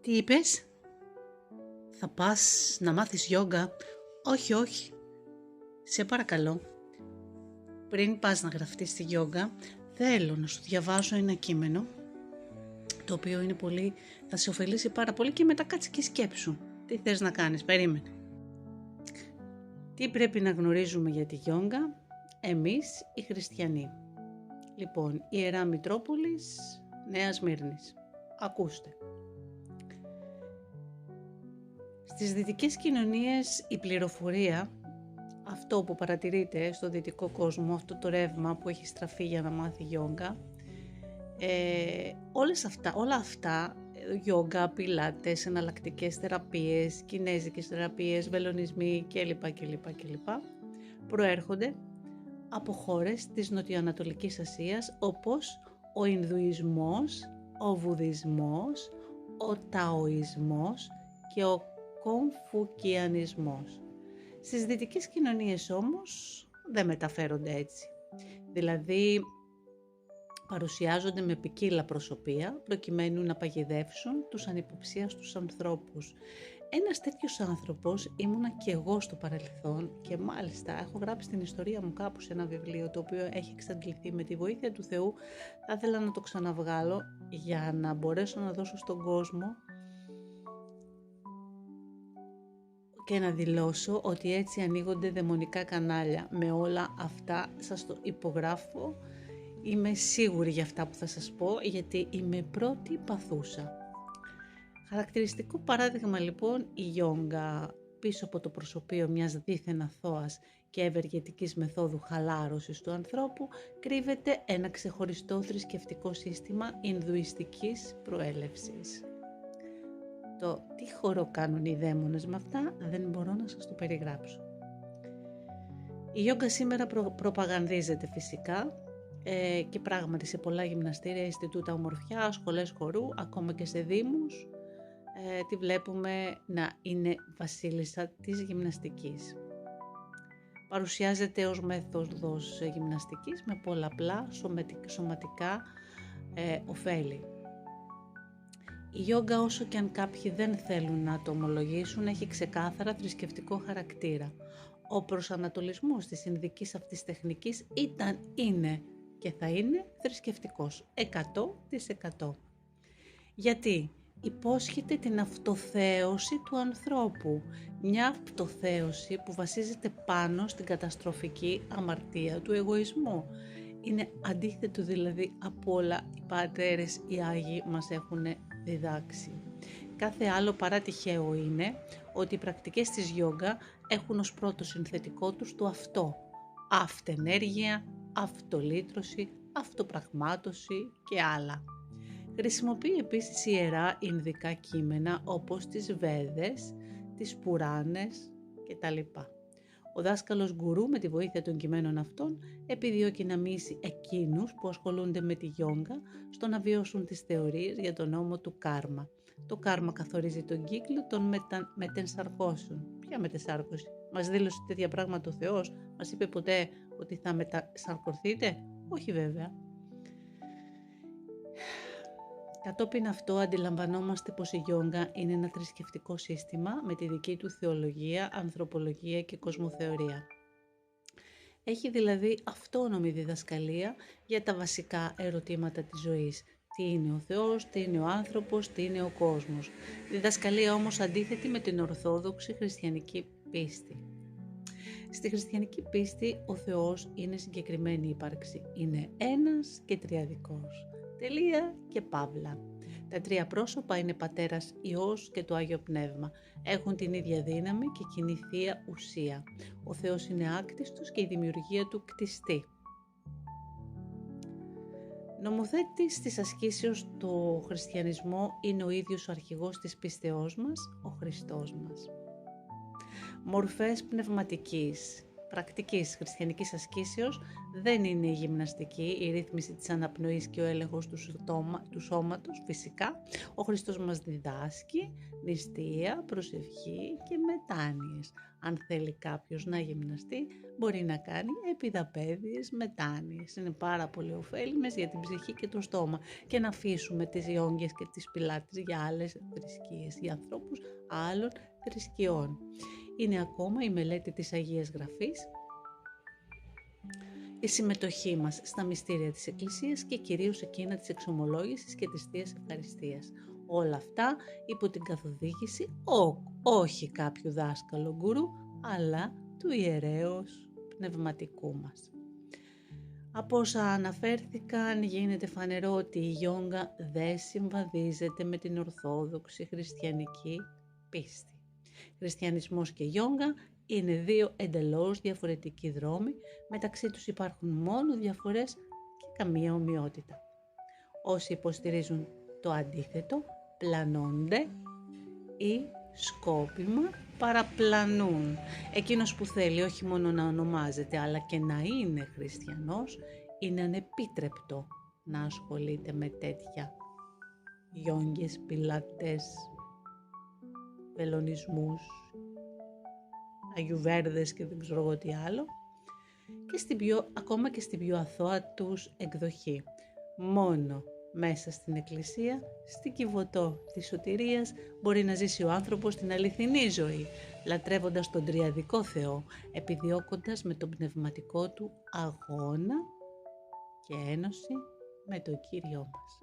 Τι είπες? Θα πας να μάθεις γιόγκα? Όχι. Σε παρακαλώ. Πριν πας να γραφτείς στη γιόγκα, θέλω να σου διαβάσω ένα κείμενο, το οποίο είναι πολύ, θα σε ωφελήσει πάρα πολύ και μετά κάτσε και σκέψου. Τι θες να κάνεις, περίμενε. Τι πρέπει να γνωρίζουμε για τη γιόγκα, εμείς οι χριστιανοί. Λοιπόν, Ιερά Μητρόπολης, Νέα Σμύρνης. Ακούστε. Στις δυτικές κοινωνίες η πληροφορία, αυτό που παρατηρείται στο δυτικό κόσμο, αυτό το ρεύμα που έχει στραφεί για να μάθει γιόγκα, όλα αυτά, γιόγκα, πιλάτες, εναλλακτικές θεραπείες, κινέζικες θεραπείες, βελονισμοί κλπ. Προέρχονται από χώρες της Νοτιοανατολικής Ασίας, όπως ο Ινδουισμός, ο Βουδισμός, ο Ταοισμός και ο Κομφουκιανισμός. Στις δυτικές κοινωνίες όμως δεν μεταφέρονται έτσι. Δηλαδή παρουσιάζονται με ποικίλα προσωπία προκειμένου να παγιδεύσουν τους ανυποψίαστους ανθρώπους. Ένας τέτοιος άνθρωπος ήμουνα και εγώ στο παρελθόν και μάλιστα έχω γράψει την ιστορία μου κάπου σε ένα βιβλίο το οποίο έχει εξαντληθεί. Με τη βοήθεια του Θεού θα ήθελα να το ξαναβγάλω για να μπορέσω να δώσω στον κόσμο και να δηλώσω ότι έτσι ανοίγονται δαιμονικά κανάλια. Με όλα αυτά σας το υπογράφω. Είμαι σίγουρη για αυτά που θα σας πω, γιατί είμαι πρώτη παθούσα. Χαρακτηριστικό παράδειγμα λοιπόν η γιόγκα. Πίσω από το προσωπείο μιας δίθεν αθώας και ευεργετικής μεθόδου χαλάρωσης του ανθρώπου κρύβεται ένα ξεχωριστό θρησκευτικό σύστημα ινδουιστικής προέλευσης. Το τι χώρο κάνουν οι δαίμονες με αυτά δεν μπορώ να σας το περιγράψω. Η γιόγκα σήμερα προπαγανδίζεται φυσικά και πράγματι σε πολλά γυμναστήρια, Ινστιτούτα Ομορφιάς, σχολές χορού, ακόμα και σε δήμους τη βλέπουμε να είναι βασίλισσα της γυμναστικής. Παρουσιάζεται ως μέθοδος γυμναστικής με πολλαπλά σωματικά ωφέλη. Η γιόγκα, όσο και αν κάποιοι δεν θέλουν να το ομολογήσουν, έχει ξεκάθαρα θρησκευτικό χαρακτήρα. Ο προσανατολισμός της ινδικής αυτής τεχνικής είναι και θα είναι θρησκευτικός, 100%. Γιατί υπόσχεται την αυτοθέωση του ανθρώπου, μια αυτοθέωση που βασίζεται πάνω στην καταστροφική αμαρτία του εγωισμού. Είναι αντίθετο δηλαδή από όλα οι πατέρες, οι Άγιοι μας έχουν διδάξει. Κάθε άλλο παρά τυχαίο είναι ότι οι πρακτικές της γιόγκα έχουν ως πρώτο συνθετικό τους το αυτό. Αυτενέργεια, αυτολύτρωση, αυτοπραγμάτωση και άλλα. Χρησιμοποιεί επίσης ιερά ινδικά κείμενα όπως τις Βέδες, τις Πουράνες κτλ. Ο δάσκαλος γκουρού με τη βοήθεια των κειμένων αυτών επιδιώκει να μίσει εκείνους που ασχολούνται με τη γιόγκα στο να βιώσουν τις θεωρίες για τον νόμο του κάρμα. Το κάρμα καθορίζει τον κύκλο των μετενσαρκώσεων. Ποια μετεσάρκωση? Μας δήλωσε τέτοια πράγματα ο Θεός? Μας είπε ποτέ ότι θα μετασαρκωθείτε? Όχι βέβαια. Κατόπιν αυτό αντιλαμβανόμαστε πως η γιόγκα είναι ένα θρησκευτικό σύστημα με τη δική του θεολογία, ανθρωπολογία και κοσμοθεωρία. Έχει δηλαδή αυτόνομη διδασκαλία για τα βασικά ερωτήματα της ζωής. Τι είναι ο Θεός, τι είναι ο άνθρωπος, τι είναι ο κόσμος. Διδασκαλία όμως αντίθετη με την ορθόδοξη χριστιανική πίστη. Στη χριστιανική πίστη ο Θεός είναι συγκεκριμένη ύπαρξη. Είναι ένας και τριαδικός. Τελεία και παύλα. Τα τρία πρόσωπα είναι Πατέρας, Υιός και το Άγιο Πνεύμα. Έχουν την ίδια δύναμη και κοινή θεία ουσία. Ο Θεός είναι άκτιστος και η δημιουργία του κτιστή. Νομοθέτης της ασκήσεως του χριστιανισμού είναι ο ίδιος ο αρχηγός της πίστεώς μας, ο Χριστός μας. Μορφές πνευματικής. πρακτικής χριστιανικής ασκήσεως δεν είναι η γυμναστική, η ρύθμιση της αναπνοής και ο έλεγχος του σώματος, φυσικά. Ο Χριστός μας διδάσκει νηστεία, προσευχή και μετάνοιες. Αν θέλει κάποιος να γυμναστεί, μπορεί να κάνει επιδαπέδιες μετάνοιες. Είναι πάρα πολύ ωφέλιμες για την ψυχή και το στόμα, και να αφήσουμε τις ιόγγες και τις πιλάτες για άλλες θρησκείες, για ανθρώπους άλλων θρησκειών. Είναι ακόμα η μελέτη της Αγίας Γραφής, η συμμετοχή μας στα μυστήρια της Εκκλησίας και κυρίως εκείνα της εξομολόγησης και της Θείας Ευχαριστίας. Όλα αυτά υπό την καθοδήγηση όχι κάποιου δάσκαλου γκουρού, αλλά του ιερέως πνευματικού μας. Από όσα αναφέρθηκαν γίνεται φανερό ότι η γιόγκα δεν συμβαδίζεται με την ορθόδοξη χριστιανική πίστη. Χριστιανισμός και γιόγκα είναι δύο εντελώς διαφορετικοί δρόμοι, μεταξύ τους υπάρχουν μόνο διαφορές και καμία ομοιότητα. Όσοι υποστηρίζουν το αντίθετο πλανώνται ή σκόπιμα παραπλανούν. Εκείνος που θέλει όχι μόνο να ονομάζεται αλλά και να είναι χριστιανός, είναι ανεπίτρεπτο να ασχολείται με τέτοια γιόγγες, πιλάτες, βελονισμούς, αγιουβέρδες και δεν ξέρω εγώ τι άλλο, και ακόμα και στην πιο αθώα τους εκδοχή. Μόνο μέσα στην Εκκλησία, στην Κιβωτό της σωτηρίας, μπορεί να ζήσει ο άνθρωπος την αληθινή ζωή, λατρεύοντας τον τριαδικό Θεό, επιδιώκοντας με τον πνευματικό του αγώνα και ένωση με τον Κύριό μας.